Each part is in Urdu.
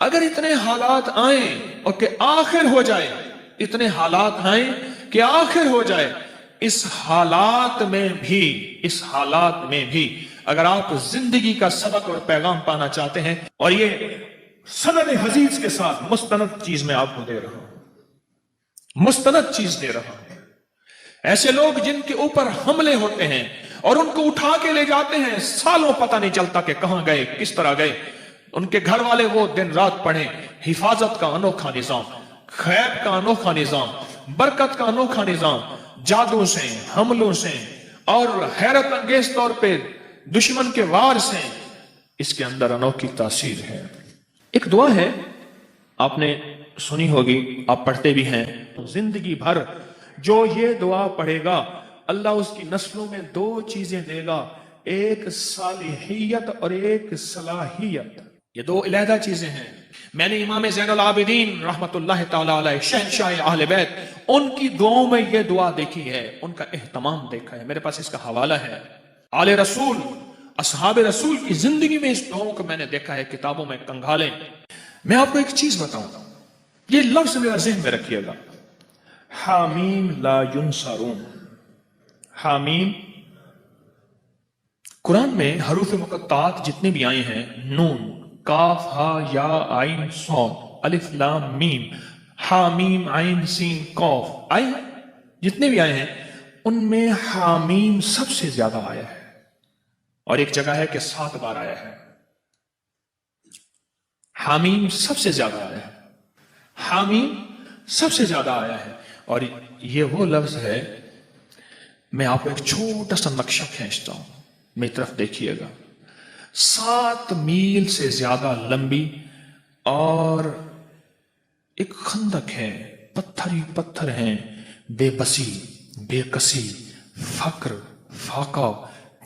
اگر اتنے حالات آئیں اور کہ آخر ہو جائے، اتنے حالات آئیں کہ آخر ہو جائے، اس حالات میں بھی اگر آپ زندگی کا سبق اور پیغام پانا چاہتے ہیں، اور یہ سند حدیث کے ساتھ مستند چیز میں آپ کو دے رہا ہوں، مستند چیز دے رہا ہوں، ایسے لوگ جن کے اوپر حملے ہوتے ہیں اور ان کو اٹھا کے لے جاتے ہیں، سالوں پتہ نہیں چلتا کہ کہاں گئے، کس طرح گئے، ان کے گھر والے وہ دن رات پڑھیں، حفاظت کا انوکھا نظام، خیر کا انوکھا نظام، برکت کا انوکھا نظام، جادو سے، حملوں سے اور حیرت انگیز طور پہ دشمن کے وار سے، اس کے اندر انوکھی تاثیر ہے۔ ایک دعا ہے، آپ نے سنی ہوگی، آپ پڑھتے بھی ہیں، زندگی بھر جو یہ دعا پڑھے گا اللہ اس کی نسلوں میں دو چیزیں دے گا، ایک صالحیت اور ایک صلاحیت۔ یہ دو علیحدہ چیزیں ہیں۔ میں نے امام زین العابدین رحمت اللہ تعالی علیہ، شہنشاہ اہل بیت، ان کی دعاؤں میں یہ دعا دیکھی ہے، ان کا اہتمام دیکھا ہے، میرے پاس اس کا حوالہ ہے۔ آل رسول، اصحاب رسول کی زندگی میں اس دعاؤں کو میں نے دیکھا ہے، کتابوں میں کنگھالیں۔ میں آپ کو ایک چیز بتاؤں، یہ لفظ میرا ذہن میں رکھیے گا، حامیم لا ینصرون۔ حامیم، قرآن میں حروف مقطعات جتنے بھی آئے ہیں، نون، کاف، ہا، یا، عین، صاد، الف، لام، میم، حامیم، عین، سین، قاف، آئے ہیں، جتنے بھی آئے ہیں ان میں حامیم سب سے زیادہ آیا ہے، اور ایک جگہ ہے کہ 7 بار آیا ہے۔ حامیم سب سے زیادہ آیا ہے، حامیم سب سے زیادہ آیا ہے، اور یہ وہ لفظ ہے، میں آپ کو ایک چھوٹا سا نقشہ کھینچتا ہوں، میری طرف دیکھیے گا، 7 میل سے زیادہ لمبی اور ایک خندق ہے، پتھر ہی پتھر ہیں، بے بسی، بے کسی، فقر، فاقہ،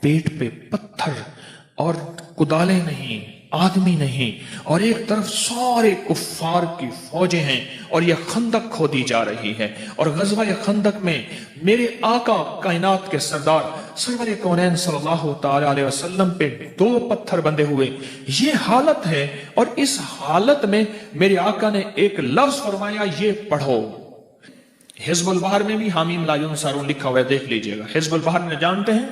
پیٹ پہ پتھر اور کدالیں نہیں، آدمی نہیں، اور ایک طرف سارے کفار کی فوجیں ہیں، اور یہ خندق کھودی جا رہی ہے، اور غزوہ خندق میں میرے آقا کائنات کے سردار سرور کونین صلی اللہ تعالی علیہ وسلم پہ 2 پتھر بندے ہوئے، یہ حالت ہے، اور اس حالت میں میرے آقا نے ایک لفظ فرمایا، یہ پڑھو۔ حزب البحر میں بھی حامیم لا ینصرون لکھا ہوا ہے، دیکھ لیجئے گا، حزب البحر میں جانتے ہیں،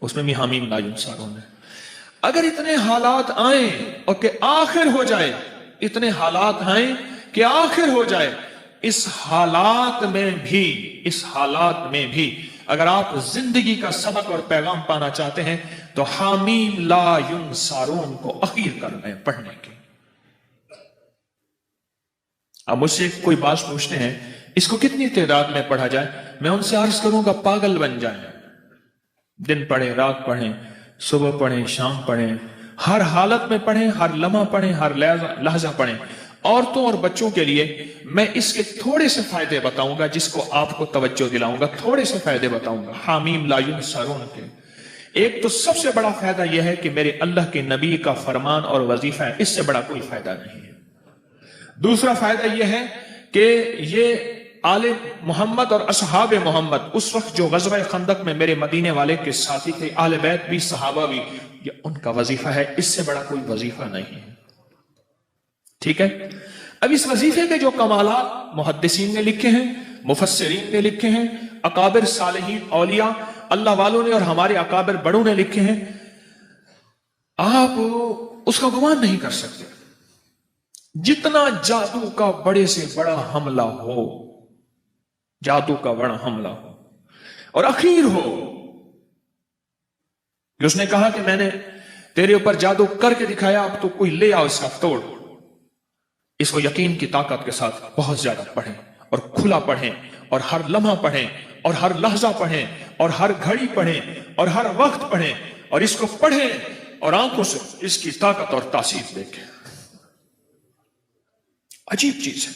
اس میں بھی حامیم لا ینصرون ہے۔ اگر اتنے حالات آئیں اور کہ آخر ہو جائے، اتنے حالات آئیں کہ آخر ہو جائے، اس حالات میں بھی اگر آپ زندگی کا سبق اور پیغام پانا چاہتے ہیں تو حامیم لا ینصرون کو اخیر کر رہے ہیں پڑھنے کے۔ اب مجھ سے کوئی بات پوچھتے ہیں، اس کو کتنی تعداد میں پڑھا جائے؟ میں ان سے عرض کروں گا پاگل بن جائیں، دن پڑھیں، رات پڑھیں، صبح پڑھیں، شام پڑھیں، ہر حالت میں پڑھیں، ہر لمحہ پڑھیں، ہر لحظہ پڑھیں۔ عورتوں اور بچوں کے لیے میں اس کے تھوڑے سے فائدے بتاؤں گا، جس کو آپ کو توجہ دلاؤں گا، تھوڑے سے فائدے بتاؤں گا حامیم لا ینصرون کے۔ ایک تو سب سے بڑا فائدہ یہ ہے کہ میرے اللہ کے نبی کا فرمان اور وظیفہ ہے، اس سے بڑا کوئی فائدہ نہیں ہے۔ دوسرا فائدہ یہ ہے کہ یہ آل محمد اور اصحاب محمد اس وقت جو غزوہ خندق میں میرے مدینے والے کے ساتھی تھے، آل بیت بھی، صحابہ بھی، یہ ان کا وظیفہ ہے، اس سے بڑا کوئی وظیفہ نہیں ہے۔ ٹھیک ہے؟ اب اس وظیفے کے جو کمالات محدثین نے لکھے ہیں، مفسرین نے لکھے ہیں، اکابر صالحین اولیاء اللہ والوں نے اور ہمارے اکابر بڑوں نے لکھے ہیں، آپ اس کا گمان نہیں کر سکتے۔ جتنا جادو کا بڑے سے بڑا حملہ ہو، جادو کا بڑا حملہ ہو اور اخیر ہو کہ اس نے کہا کہ میں نے تیرے اوپر جادو کر کے دکھایا، اب تو کوئی لے آؤ اس کا توڑ، اس کو یقین کی طاقت کے ساتھ بہت زیادہ پڑھیں اور کھلا پڑھیں اور ہر لمحہ پڑھیں اور ہر لحظہ پڑھیں اور ہر گھڑی پڑھیں اور ہر وقت پڑھیں، اور اس کو پڑھیں اور آنکھوں سے اس کی طاقت اور تاثیر دیکھیں۔ عجیب چیز ہے،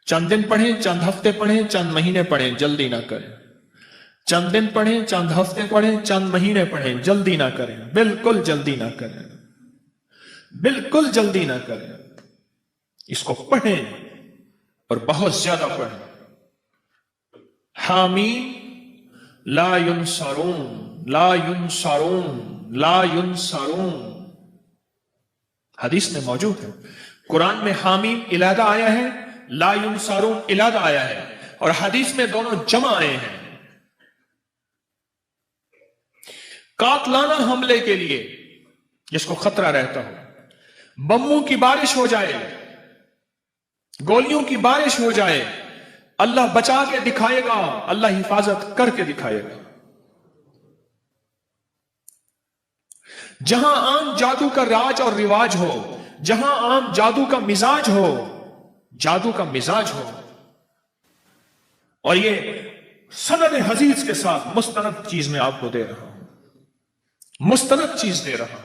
چند دن پڑھیں، چند ہفتے پڑھیں، چند مہینے پڑھیں، جلدی نہ کریں۔ چند دن پڑھیں، چند ہفتے پڑھیں، چند مہینے پڑھیں، جلدی نہ کریں، بالکل جلدی نہ کریں، بالکل جلدی نہ کریں۔ اس کو پڑھیں اور بہت زیادہ پڑھیں۔ حامیم لا ینصرون، لا ینصرون، لا ینصرون، حدیث میں موجود ہے، قرآن میں حامیم علیحدہ آیا ہے، لا ینصرون علیحدہ آیا ہے، اور حدیث میں دونوں جمع آئے ہیں۔ قاتلانہ حملے کے لیے جس کو خطرہ رہتا ہو، بموں کی بارش ہو جائے، گولیوں کی بارش ہو جائے، اللہ بچا کے دکھائے گا، اللہ حفاظت کر کے دکھائے گا۔ جہاں عام جادو کا راج اور رواج ہو، جہاں عام جادو کا مزاج ہو، جادو کا مزاج ہو، اور یہ سند حدیث کے ساتھ مستند چیز میں آپ کو دے رہا ہوں، مستند چیز دے رہا ہوں۔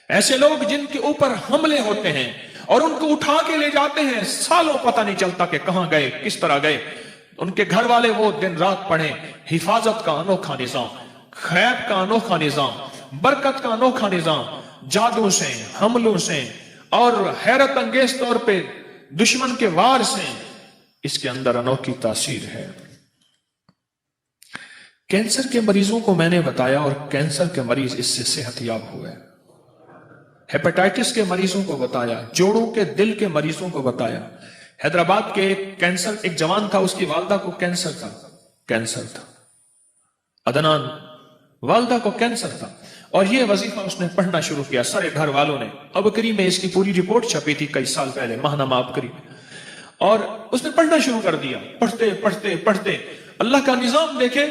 ایسے لوگ جن کے اوپر حملے ہوتے ہیں اور ان کو اٹھا کے لے جاتے ہیں، سالوں پتہ نہیں چلتا کہ کہاں گئے، کس طرح گئے، ان کے گھر والے وہ دن رات پڑھیں، حفاظت کا انوکھا نظام، خیب کا انوکھا نظام، برکت کا انوکھا نظام، جادو سے، حملوں سے اور حیرت انگیز طور پہ دشمن کے وار سے، اس کے اندر انوکھی تاثیر ہے۔ کینسر کے مریضوں کو میں نے بتایا اور کینسر کے مریض اس سے صحت یاب ہوئے، ہیپاٹائٹس کے مریضوں کو بتایا، جوڑوں کے دل کے مریضوں کو بتایا۔ حیدرآباد کے ایک جوان تھا، اس کی والدہ کو کینسر تھا، عدنان، والدہ کو کینسر تھا، اور یہ وظیفہ اس نے پڑھنا شروع کیا، سارے گھر والوں نے۔ ابکری میں اس کی پوری رپورٹ چھپی تھی کئی سال پہلے، ماہنامہ ابکری، اور اس نے پڑھنا شروع کر دیا۔ پڑھتے پڑھتے پڑھتے اللہ کا نظام دیکھے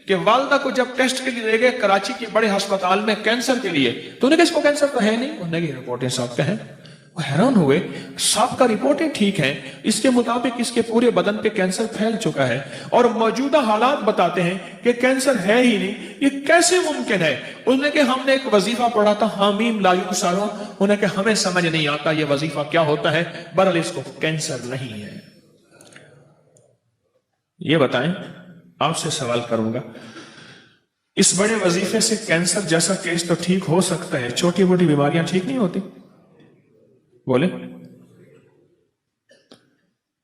کہ والدہ کو جب ٹیسٹ کے لیے لے گئے کراچی کے بڑے ہسپتال میں کینسر کے لیے، تو انہیں کہا اس کو کینسر تو ہے نہیں، انہوں نے کہا رپورٹیں صاحب کا ہیں۔ وہ حیران ہوئے، صاحب کا رپورٹیں ٹھیک ہیں، اس کے مطابق اس کے پورے بدن پہ کینسر پھیل چکا ہے، اور موجودہ حالات بتاتے ہیں کہ کینسر ہے ہی نہیں، یہ کیسے ممکن ہے؟ انہوں نے کہا ہم نے ایک وظیفہ پڑھا تھا، حامیم لا ینصرون، انہوں نے کہا ہمیں سمجھ نہیں آتا یہ وظیفہ کیا ہوتا ہے، بہرحال اس کو کینسر نہیں ہے۔ یہ بتائیں، آپ سے سوال کروں گا، اس بڑے وظیفے سے کینسر جیسا کیس تو ٹھیک ہو سکتا ہے، چھوٹی موٹی بیماریاں ٹھیک نہیں ہوتی؟ بولے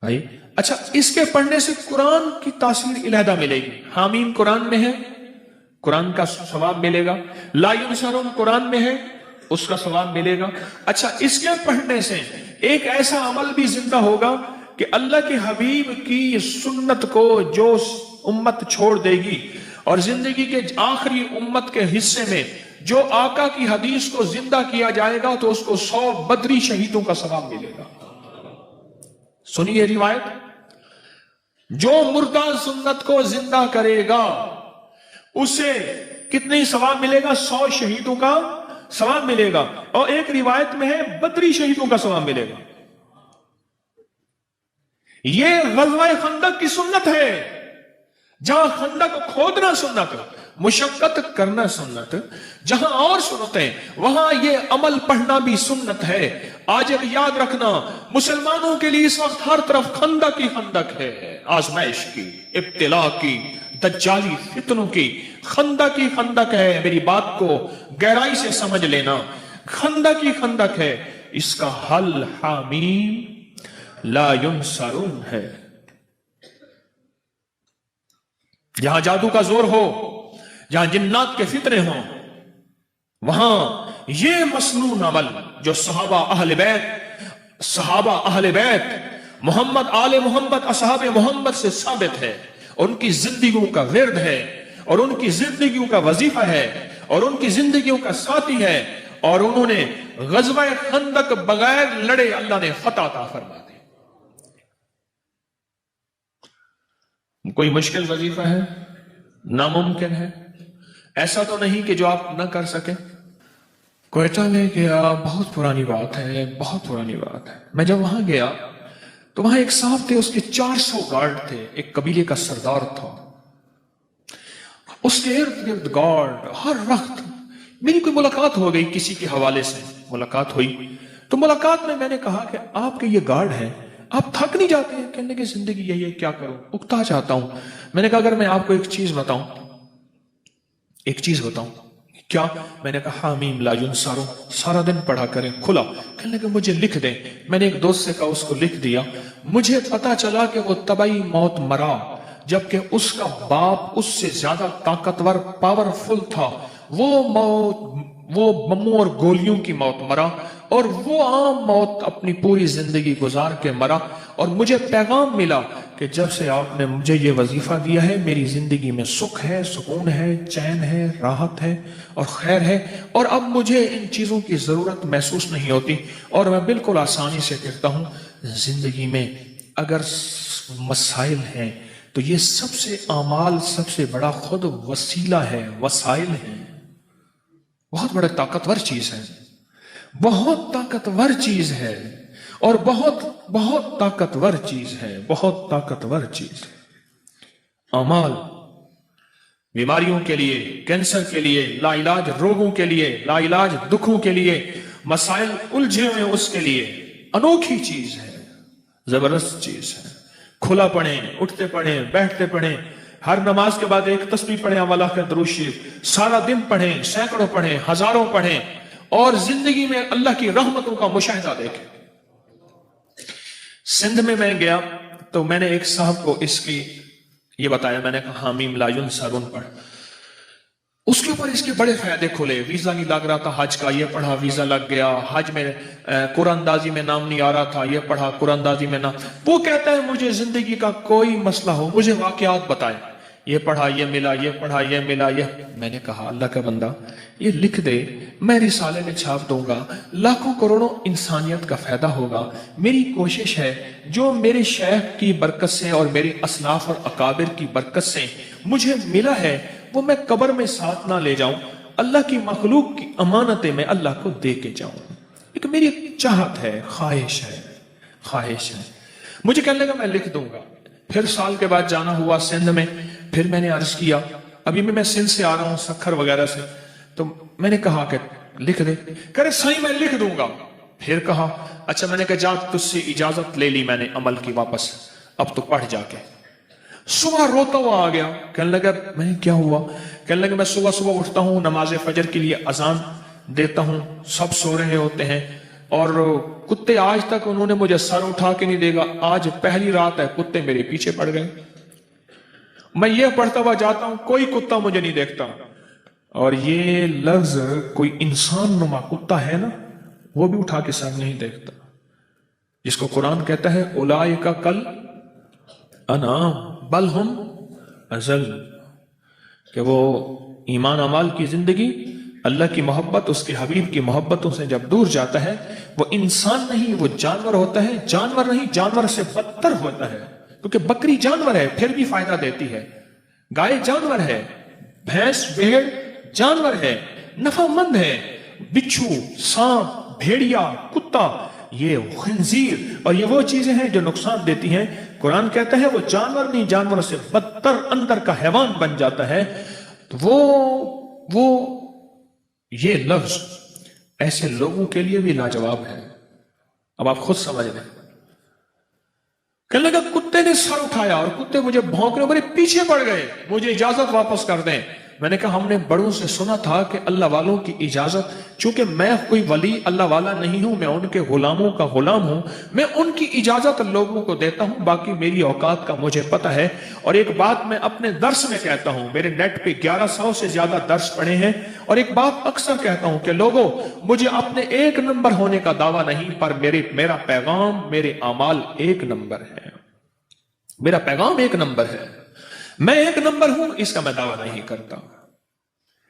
بھائی، اچھا اس کے پڑھنے سے قرآن کی تاثیر علیحدہ ملے گی۔ حامیم قرآن میں ہے، قرآن کا ثواب ملے گا، لا ینصرون قرآن میں ہے، اس کا ثواب ملے گا۔ اچھا اس کے پڑھنے سے ایک ایسا عمل بھی زندہ ہوگا کہ اللہ کے حبیب کی سنت کو جو امت چھوڑ دے گی، اور زندگی کے آخری امت کے حصے میں جو آقا کی حدیث کو زندہ کیا جائے گا تو اس کو 100 بدری شہیدوں کا ثواب ملے گا۔ سنیے روایت، جو مردہ سنت کو زندہ کرے گا اسے کتنی ثواب ملے گا؟ 100 شہیدوں کا ثواب ملے گا، اور ایک روایت میں ہے بدری شہیدوں کا ثواب ملے گا۔ یہ غزوہ خندق کی سنت ہے، جہاں خندق کھودنا سنت، مشقت کرنا سنت، جہاں اور سنتیں وہاں یہ عمل پڑھنا بھی سنت ہے۔ آج ایک یاد رکھنا، مسلمانوں کے لیے اس وقت ہر طرف خندق ہی خندق ہے، آزمائش کی، ابتلا کی، دجالی فتنوں کی، خندق ہی خندق ہے۔ میری بات کو گہرائی سے سمجھ لینا، خندق ہی خندق ہے، اس کا حل حامیم لا ینصرون ہے۔ جہاں جادو کا زور ہو، جہاں جنات کے فتنے ہوں، وہاں یہ مسنون عمل جو صحابہ اہل بیت محمد آل محمد اصحاب محمد سے ثابت ہے، ان کی زندگیوں کا ورد ہے، اور ان کی زندگیوں کا وظیفہ ہے، اور ان کی زندگیوں کا ساتھی ہے، اور انہوں نے غزوہ خندق بغیر لڑے اللہ نے فتح عطا فرما دی۔ کوئی مشکل وظیفہ ہے؟ ناممکن ہے؟ ایسا تو نہیں کہ جو آپ نہ کر سکیں۔ کوئٹہ میں گیا، بہت پرانی بات ہے، بہت پرانی بات ہے۔ میں جب وہاں گیا تو وہاں ایک صاحب تھے، اس کے 400 گارڈ تھے، ایک قبیلے کا سردار تھا، اس کے ارد گرد گارڈ۔ ہر وقت میری کوئی ملاقات ہو گئی، کسی کے حوالے سے ملاقات ہوئی، تو ملاقات میں نے کہا کہ آپ کے یہ گارڈ ہیں، آپ تھک نہیں جاتے ہیں؟ کہنے کی زندگی یہی ہے، کیا کروں، اکتا چاہتا ہوں۔ میں نے کہا اگر میں آپ کو ایک چیز بتاؤں، کیا؟ میں نے کہا حامیم لا ینصرون سارا دن پڑھا کریں، کھلا۔ کہنے کہ مجھے لکھ دیں۔ میں نے ایک دوست سے کہا، اس کو لکھ دیا۔ مجھے پتا چلا کہ وہ طبعی موت مرا، جبکہ اس کا باپ اس سے زیادہ طاقتور پاورفل تھا، وہ بموں اور گولیوں کی موت مرا، اور وہ عام موت اپنی پوری زندگی گزار کے مرا، اور مجھے پیغام ملا کہ جب سے آپ نے مجھے یہ وظیفہ دیا ہے میری زندگی میں سکھ ہے، سکون ہے، چین ہے، راحت ہے اور خیر ہے، اور اب مجھے ان چیزوں کی ضرورت محسوس نہیں ہوتی، اور میں بالکل آسانی سے کہتا ہوں زندگی میں اگر مسائل ہیں تو یہ سب سے اعمال سب سے بڑا خود وسیلہ ہے، وسائل ہیں، بہت بڑا طاقتور چیز ہے، بہت طاقتور چیز ہے، اور بہت بہت طاقتور چیز ہے، بہت طاقتور چیز ہے۔ اعمال بیماریوں کے لیے، کینسر کے لیے، لا علاج روگوں کے لیے، لا علاج دکھوں کے لیے، مسائل الجھے ہوئے اس کے لیے انوکھی چیز ہے، زبردست چیز ہے۔ کھلا پڑھیں، اٹھتے پڑھیں، بیٹھتے پڑھیں، ہر نماز کے بعد ایک تسبیح پڑھیں، اللہ کا درود شریف، سارا دن پڑھیں، سینکڑوں پڑھیں، ہزاروں پڑھیں، اور زندگی میں اللہ کی رحمتوں کا مشاہدہ دیکھیں۔ سندھ میں گیا تو میں نے ایک صاحب کو اس کی یہ بتایا، میں نے کہا حامیم لا ینصرون پڑھ، اس کے اوپر اس کے بڑے فائدے کھلے، ویزا نہیں لگ رہا تھا حج کا، یہ پڑھا ویزا لگ گیا، حج میں قرآن اندازی میں نام نہیں آ رہا تھا، یہ پڑھا قرآن اندازی میں نام، وہ کہتا ہے مجھے زندگی کا کوئی مسئلہ ہو مجھے واقعات بتائے، یہ پڑھا یہ ملا، یہ پڑھا یہ ملا، یہ میں نے کہا اللہ کا بندہ یہ لکھ دے، میں رسالے میں چھاپ دوں گا، لاکھوں کروڑوں انسانیت کا فائدہ ہوگا۔ میری کوشش ہے جو میرے شیخ کی برکت سے اور میرے اسلاف اور اکابر کی برکت سے مجھے ملا ہے وہ میں قبر میں ساتھ نہ لے جاؤں، اللہ کی مخلوق کی امانتیں میں اللہ کو دے کے جاؤں۔ ایک میری چاہت ہے، خواہش ہے۔ مجھے کہنے لگا میں لکھ دوں گا۔ پھر سال کے بعد جانا ہوا سندھ میں، پھر میں نے عرض کیا، ابھی میں سندھ سے آ رہا ہوں سکھر وغیرہ سے، تو میں نے کہا کہ لکھ دے، کہہ رہے صحیح میں لکھ دوں گا۔ پھر کہا اچھا، میں نے کہا جا تجھ سے اجازت لے لی میں نے عمل کی واپس، اب تو پڑھ جا کے۔ صبح روتا ہوا آ گیا، کہنے لگا میں کیا ہوا؟ کہنے لگا میں صبح اٹھتا ہوں، نماز فجر کے لیے اذان دیتا ہوں، سب سو رہے ہوتے ہیں، اور کتے آج تک انہوں نے مجھے سر اٹھا کے نہیں دے گا، آج پہلی رات ہے کتے میرے پیچھے پڑ گئے، میں یہ پڑھتا ہوا جاتا ہوں، کوئی کتا مجھے نہیں دیکھتا، اور یہ لفظ کوئی انسان نما کتا ہے نا وہ بھی اٹھا کے سر نہیں دیکھتا، جس کو قرآن کہتا ہے اولئک کل انعام بل ہم اضل، کہ وہ ایمان اعمال کی زندگی، اللہ کی محبت، اس کے حبیب کی محبتوں سے جب دور جاتا ہے وہ انسان نہیں، وہ جانور ہوتا ہے، جانور نہیں جانور سے بدتر ہوتا ہے، کیونکہ بکری جانور ہے پھر بھی فائدہ دیتی ہے، گائے جانور ہے، بھینس بھیڑ جانور ہے، نفع مند ہے، بچھو سانپ بھیڑیا کتا یہ خنزیر اور یہ وہ چیزیں ہیں جو نقصان دیتی ہیں، قرآن کہتا ہے وہ جانور نہیں جانور سے بدتر اندر کا حیوان بن جاتا ہے، تو وہ یہ لفظ ایسے لوگوں کے لیے بھی لاجواب ہے۔ اب آپ خود سمجھ لیں، کہنے لگا کتے نے سر اٹھایا اور کتے مجھے بھونکنے میرے پیچھے پڑ گئے، مجھے اجازت واپس کر دیں۔ میں نے کہا ہم نے بڑوں سے سنا تھا کہ اللہ والوں کی اجازت، چونکہ میں کوئی ولی اللہ والا نہیں ہوں، میں ان کے غلاموں کا غلام ہوں، میں ان کی اجازت لوگوں کو دیتا ہوں، باقی میری اوقات کا مجھے پتہ ہے۔ اور ایک بات میں اپنے درس میں کہتا ہوں، میرے نیٹ پہ 1100 سے زیادہ درس پڑھے ہیں، اور ایک بات اکثر کہتا ہوں کہ لوگوں مجھے اپنے ایک نمبر ہونے کا دعویٰ نہیں، پر میرا پیغام میرے اعمال ایک نمبر ہے، میرا پیغام ایک نمبر ہے، میں ایک نمبر ہوں، اس کا میں دعویٰ نہیں کرتا۔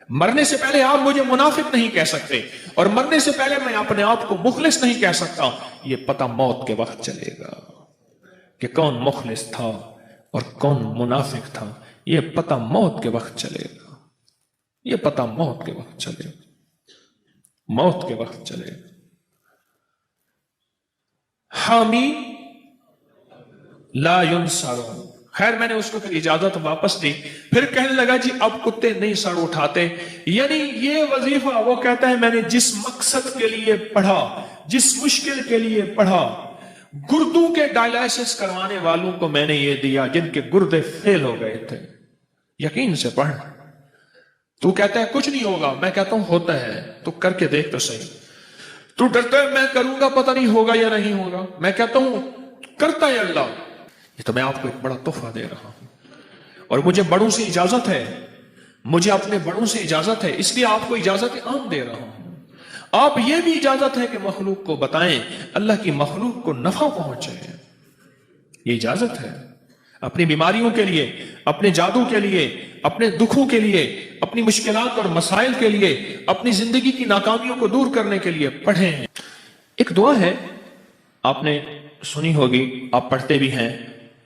مرنے سے پہلے آپ مجھے منافق نہیں کہہ سکتے، اور مرنے سے پہلے میں اپنے آپ کو مخلص نہیں کہہ سکتا، یہ پتہ موت کے وقت چلے گا کہ کون مخلص تھا اور کون منافق تھا، یہ پتہ موت کے وقت چلے گا، یہ پتہ موت کے وقت چلے گا، موت کے وقت چلے گا۔ حامی لا ینصرون، خیر میں نے اس کو پھر اجازت واپس دی، پھر کہنے لگا جی اب کتے نہیں سر اٹھاتے، یعنی یہ وظیفہ وہ کہتا ہے میں نے جس مقصد کے لیے پڑھا، جس مشکل کے لیے پڑھا، گردوں کے ڈائلائسس کروانے والوں کو میں نے یہ دیا جن کے گردے فیل ہو گئے تھے، یقین سے پڑھ۔ تو کہتا ہے کچھ نہیں ہوگا، میں کہتا ہوں ہوتا ہے، تو کر کے دیکھ تو صحیح۔ تو ڈرتا ہے میں کروں گا پتہ نہیں ہوگا یا نہیں ہوگا، میں کہتا ہوں کرتا ہے اللہ۔ یہ تو میں آپ کو ایک بڑا تحفہ دے رہا ہوں، اور مجھے بڑوں سے اجازت ہے، مجھے اپنے بڑوں سے اجازت ہے، اس لیے آپ کو اجازت عام دے رہا ہوں۔ آپ یہ بھی اجازت ہے کہ مخلوق کو بتائیں، اللہ کی مخلوق کو نفع پہنچے، یہ اجازت ہے۔ اپنی بیماریوں کے لیے، اپنے جادو کے لیے، اپنے دکھوں کے لیے، اپنی مشکلات اور مسائل کے لیے، اپنی زندگی کی ناکامیوں کو دور کرنے کے لیے پڑھیں۔ ایک دعا ہے، آپ نے سنی ہوگی، آپ پڑھتے بھی ہیں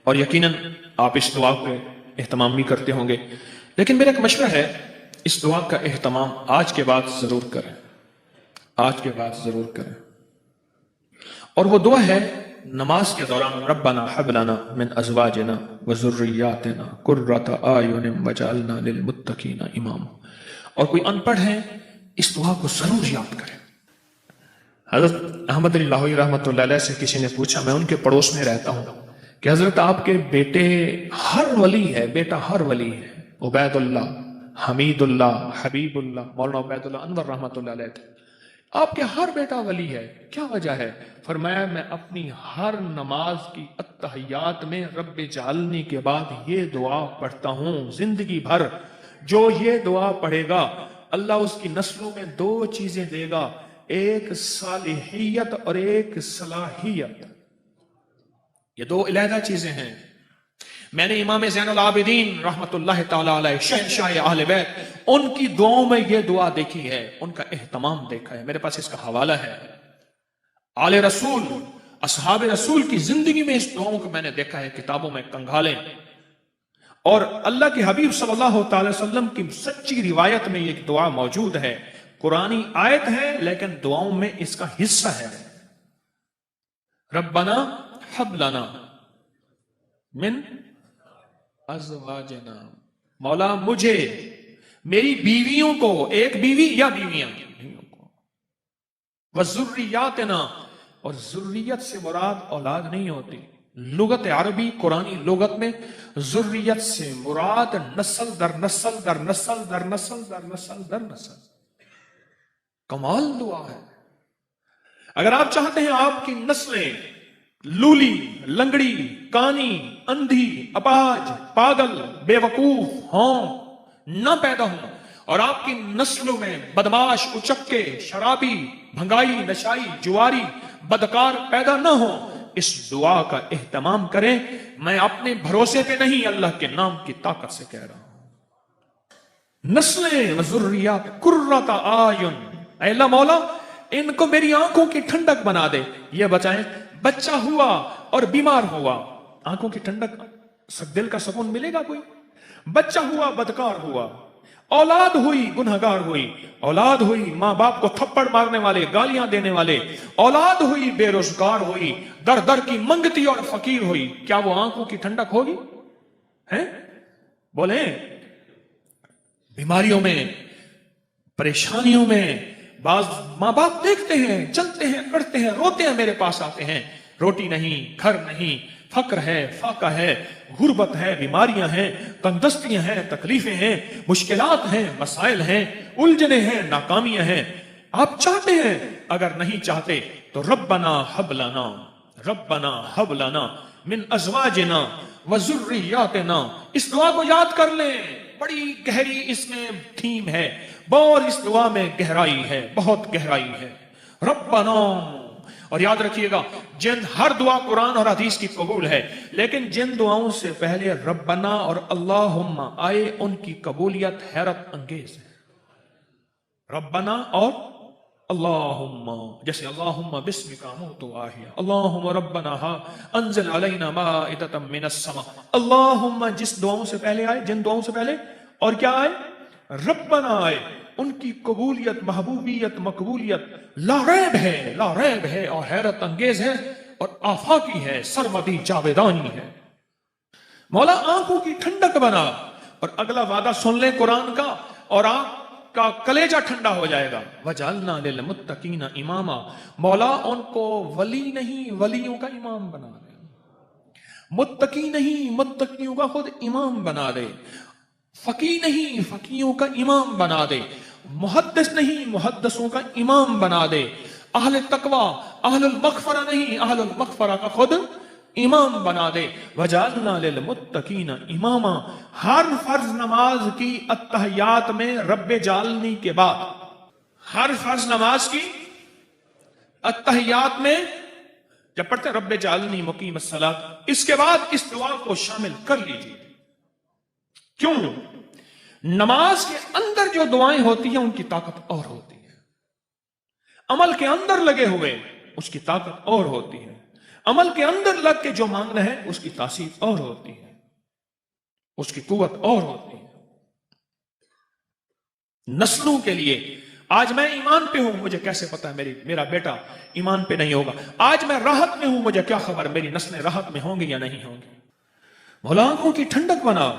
اور یقیناً آپ اس دعا کو اہتمام بھی کرتے ہوں گے، لیکن میرا ایک مشورہ ہے، اس دعا کا اہتمام آج کے بعد ضرور کریں، آج کے بعد ضرور کریں۔ اور وہ دعا ہے نماز کے دوران، ربنا ہب لنا من ازواجنا وذریاتنا قرۃ اعین واجعلنا للمتقین اماما۔ اور کوئی ان پڑھ ہے اس دعا کو ضرور یاد کرے۔ حضرت احمد علی لاہوری رحمۃ اللہ علیہ سے کسی نے پوچھا، میں ان کے پڑوس میں رہتا ہوں، کہ حضرت آپ کے بیٹے ہر ولی ہے، بیٹا ہر ولی ہے، عبید اللہ، حمید اللہ، حبیب اللہ، مولانا عبید اللہ انور رحمۃ اللہ علیہ تھے، آپ کے ہر بیٹا ولی ہے، کیا وجہ ہے؟ فرمایا میں اپنی ہر نماز کی اتحیات میں رب جعلنی کے بعد یہ دعا پڑھتا ہوں، زندگی بھر جو یہ دعا پڑھے گا اللہ اس کی نسلوں میں دو چیزیں دے گا، ایک صالحیت اور ایک صلاحیت، یہ دو علیحدہ چیزیں ہیں۔ میں نے امام زین العابدین رحمت اللہ تعالی علیہ شہنشاہ اہل بیت ان کی دعاؤں میں یہ دعا دیکھی ہے، ان کا اہتمام دیکھا ہے، میرے پاس اس کا حوالہ ہے۔ آل رسول، اصحاب رسول کی زندگی میں اس دعاؤں کو میں نے دیکھا ہے، کتابوں میں کنگھالیں، اور اللہ کے حبیب صلی اللہ تعالی وسلم کی سچی روایت میں یہ دعا موجود ہے، قرآنی آیت ہے لیکن دعاؤں میں اس کا حصہ ہے۔ ربنا ہب لنا من ازواجنا، مولا مجھے، میری بیویوں کو، ایک بیوی یا بیویاں کو، وذریاتنا، اور ذریت سے مراد اولاد نہیں ہوتی، لغت عربی قرآنی لغت میں ذریت سے مراد نسل در نسل در نسل در نسل در نسل در نسل۔ کمال دعا ہے۔ اگر آپ چاہتے ہیں آپ کی نسلیں لولی، لنگڑی، کانی، اندھی، اپاہج، پاگل، بے وقوف ہوں، نہ پیدا ہوں، اور آپ کی نسلوں میں بدماش، اچکے، شرابی، بھنگائی، نشائی، جواری، بدکار پیدا نہ ہوں، اس دعا کا اہتمام کریں۔ میں اپنے بھروسے پہ نہیں، اللہ کے نام کی طاقت سے کہہ رہا ہوں۔ نسلیں و ذریات قرۃ اعین، اے اللہ مولا ان کو میری آنکھوں کی ٹھنڈک بنا دے۔ یہ بچائیں، بچہ ہوا اور بیمار ہوا، آنکھوں کی ٹھنڈک، دل کا سکون ملے گا کوئی؟ بچہ ہوا بدکار ہوا، اولاد ہوئی گنہگار ہوئی، اولاد ہوئی ماں باپ کو تھپڑ مارنے والے، گالیاں دینے والے، اولاد ہوئی بے روزگار ہوئی، در در کی منگتی اور فقیر ہوئی، کیا وہ آنکھوں کی ٹھنڈک ہوگی؟ ہیں بولیں؟ بیماریوں میں، پریشانیوں میں، بعض ماں باپ دیکھتے ہیں، چلتے ہیں، کرتے ہیں، روتے ہیں، میرے پاس آتے ہیں، روٹی نہیں، گھر نہیں، فقر ہے، فاقہ ہے، غربت ہے، بیماریاں ہیں، تنگدستیاں ہیں، تکلیفیں ہیں، مشکلات ہیں، مسائل ہیں، الجھنیں ہیں، ناکامیاں ہیں۔ آپ چاہتے ہیں، اگر نہیں چاہتے تو ربنا ہب لنا، ربنا ہب لنا من ازواجنا وذریاتنا، اس دعا کو یاد کر لیں، بڑی گہری اس میں تھیم ہے، بہت اس دعا میں گہرائی ہے، بہت گہرائی ہے۔ ربنا، اور یاد رکھیے گا جن ہر دعا قرآن اور حدیث کی قبول ہے، لیکن جن دعاؤں سے پہلے ربنا اور اللہم آئے ان کی قبولیت حیرت انگیز ہے۔ ربنا اور اللہم، جیسے اللہم بسمک اموت و احیا، اللہم ربنا انزل علینا مائدۃ من السماء، اللہم جس دعاؤں سے پہلے آئے، جن دعاؤں سے پہلے، اور کیا آئے؟ ربنا آئے، ان کی قبولیت، محبوبیت، مقبولیت لا ریب ہے، لا ریب ہے، اور حیرت انگیز ہے، اور آفاقی ہے، سرمدی جاویدانی ہے۔ مولا آنکھوں کی ٹھنڈک بنا، اور اگلا وعدہ سن لیں قرآن کا، اور آنکھ کا کلیجہ ٹھنڈا ہو جائے گا۔ وَجَعَلْنَا لِلْمُتَّقِينَ إِمَامًا، مولا ان کو ولی نہیں، ولیوں کا امام بنا دے، متقی نہیں، متقیوں کا خود امام بنا دے، فقی نہیں، فقیوں کا امام بنا دے، محدث نہیں، محدثوں کا امام بنا دے، اہل تقوی، اہل المغفرہ نہیں، اہل المغفرہ کا خود امام بنا دے. وجعلنا للمتقین اماما. ہر فرض نماز کی التحیات میں رب جعلنی کے بعد، ہر فرض نماز کی التحیات میں جب پڑھتے ہیں رب جعلنی مقیم الصلاۃ، اس کے بعد اس دعا کو شامل کر لیجیے. کیوں؟ نماز کے اندر جو دعائیں ہوتی ہیں ان کی طاقت اور ہوتی ہے. عمل کے اندر لگے ہوئے اس کی طاقت اور ہوتی ہے. عمل کے اندر لگ کے جو مانگنا ہے اس کی تاثیر اور ہوتی ہے، اس کی قوت اور ہوتی ہے. نسلوں کے لیے آج میں ایمان پہ ہوں، مجھے کیسے پتا ہے میرا بیٹا ایمان پہ نہیں ہوگا. آج میں راحت میں ہوں، مجھے کیا خبر میری نسلیں راحت میں ہوں گی یا نہیں ہوں گی. مولا آنکھوں کی ٹھنڈک بنا،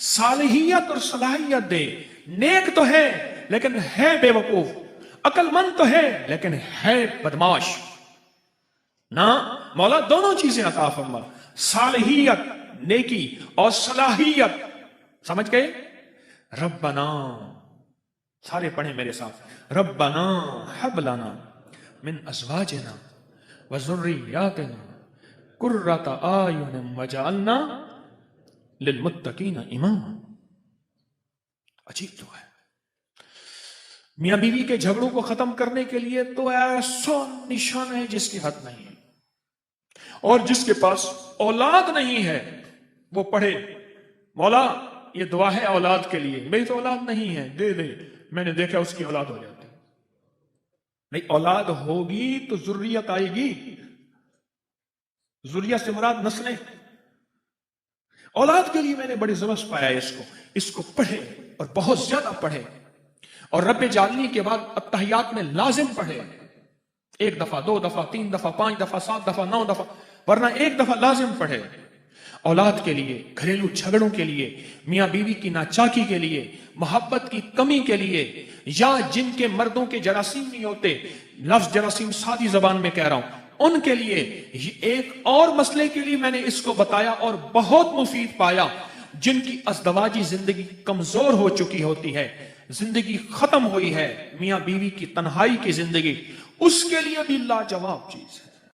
صالحیت اور صلاحیت دے. نیک تو ہے لیکن ہے بے وقوف، عقل مند تو ہے لیکن ہے بدماش. نہ مولا دونوں چیزیں عطا فرما، صالحیت نیکی اور صلاحیت. سمجھ گئے؟ ربنا، سارے پڑھیں میرے ساتھ، ربنا حب لنا من ازواجنا وذریاتنا قرۃ اعین وجعلنا للمتقین اماما. عجیب دعا ہے. میاں بیوی کے جھگڑوں کو ختم کرنے کے لیے تو ایسا نشان ہے جس کی حد نہیں ہے. اور جس کے پاس اولاد نہیں ہے وہ پڑھے، مولا یہ دعا ہے اولاد کے لیے. میری تو اولاد نہیں ہے، دے دے. میں نے دیکھا اس کی اولاد ہو جاتی. نہیں، اولاد ہوگی تو ذریت آئے گی. ذریت سے مراد نسلیں. اولاد کے لیے میں نے بڑی زبردست پایا اس کو پڑھے اور بہت زیادہ پڑھے. اور رب جعلنی کے بعد التحیات میں لازم پڑھے. 1 دفعہ 2 دفعہ 3 دفعہ 5 دفعہ 7 دفعہ 9 دفعہ، ورنہ 1 دفعہ لازم پڑھے. اولاد کے لیے، گھریلو جھگڑوں کے لیے، میاں بیوی کی ناچاکی کے لیے، محبت کی کمی کے لیے، یا جن کے مردوں کے جراثیم نہیں ہوتے، لفظ جراثیم سادی زبان میں کہہ رہا ہوں، ان کے لیے. ایک اور مسئلے کے لیے میں نے اس کو بتایا اور بہت مفید پایا. جن کی ازدواجی زندگی کمزور ہو چکی ہوتی ہے، زندگی ختم ہوئی ہے، میاں بیوی کی تنہائی کی زندگی، اس کے لیے بھی لاجواب چیز ہے.